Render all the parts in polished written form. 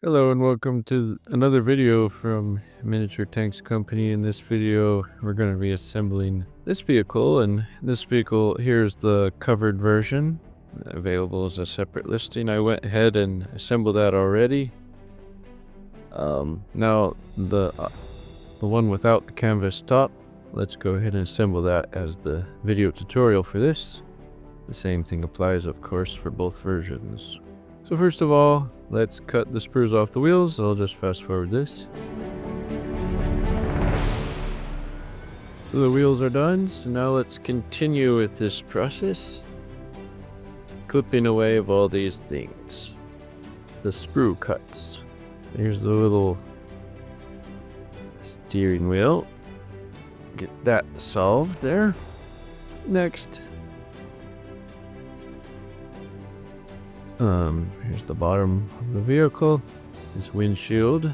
Hello and welcome to another video from Miniature Tanks Company. In this video, we're going to be assembling this vehicle, and this vehicle, here's the covered version, available as a separate listing. I went ahead and assembled that already. Now the one without the canvas top, let's go ahead and assemble that as the video tutorial for this. The same thing applies, of course, for both versions. So first of all, let's cut the sprues off the wheels. I'll just fast forward this. So the wheels are done. So now let's continue with this process. Clipping away of all these things. The sprue cuts. Here's the little steering wheel. Get that solved there. Next. Here's the bottom of the vehicle. This windshield.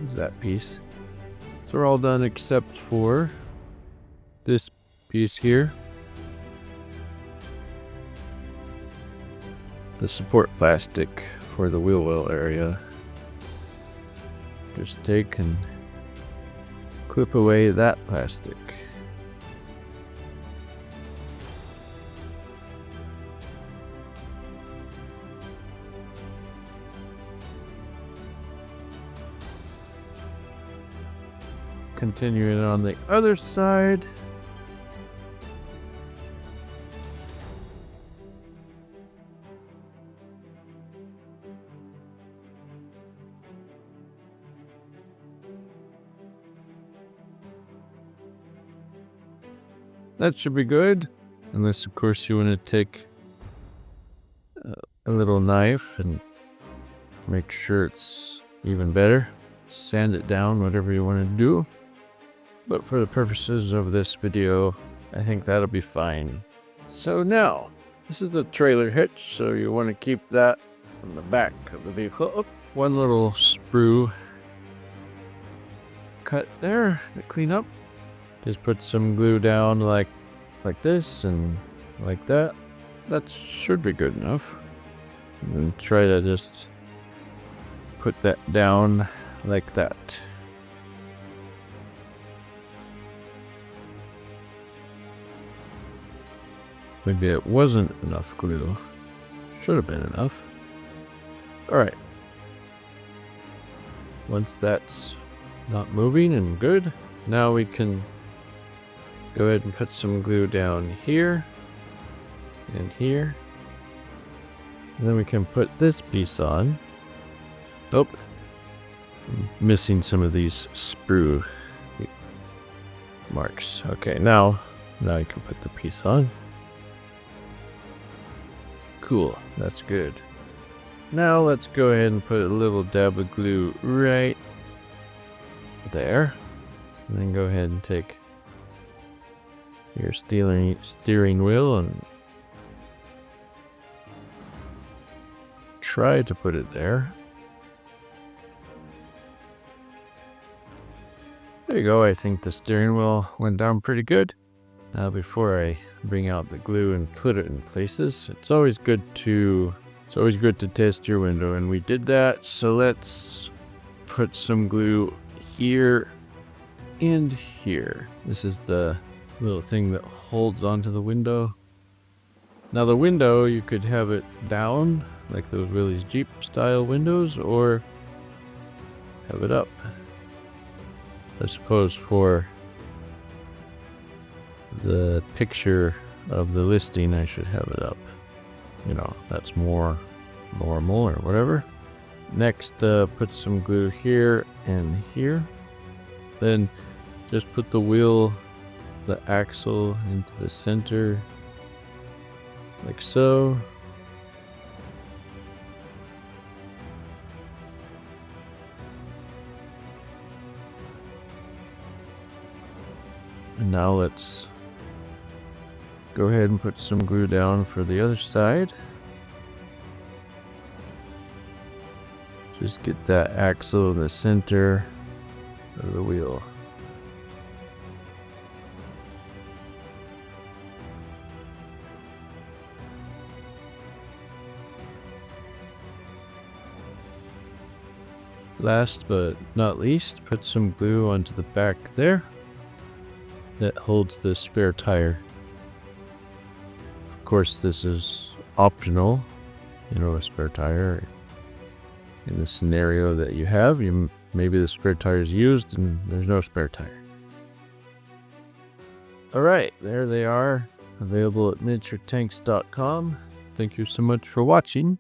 There's that piece. So we're all done except for this piece here. The support plastic for the wheel well area. Just take and clip away that plastic. Continuing on the other side. That should be good. Unless, of course, you want to take a little knife and make sure it's even better. Sand it down, whatever you want to do. But for the purposes of this video, I think that'll be fine. So now, this is the trailer hitch, so you want to keep that on the back of the vehicle. Oh, one little sprue cut there to clean up. Just put some glue down like this and like that. That should be good enough. And then try to just put that down like that. Maybe it wasn't enough glue. Should have been enough. Alright. Once that's not moving and good, now we can go ahead and put some glue down here and here. And then we can put this piece on. Oh, I'm missing some of these sprue marks. Okay, now you can put the piece on. Cool, that's good. Now let's go ahead and put a little dab of glue right there. And then go ahead and take your steering wheel and try to put it there. There you go. I think the steering wheel went down pretty good. Now before I bring out the glue and put it in places, it's always good to test your window, and we did that. So let's put some glue here and here. This is the little thing that holds onto the window. Now the window, you could have it down like those Willys Jeep style windows, or have it up. I suppose for the picture of the listing, I should have it up. You know, that's more normal or whatever. Next, put some glue here and here. Then just put the wheel, the axle into the center, like so. And now let's go ahead and put some glue down for the other side. Just get that axle in the center of the wheel. Last but not least, put some glue onto the back there that holds the spare tire. Of course, this is optional, a spare tire. In the scenario that you have, maybe the spare tire is used and there's no spare tire. All right, there they are, available at miniaturetanks.com. Thank you so much for watching.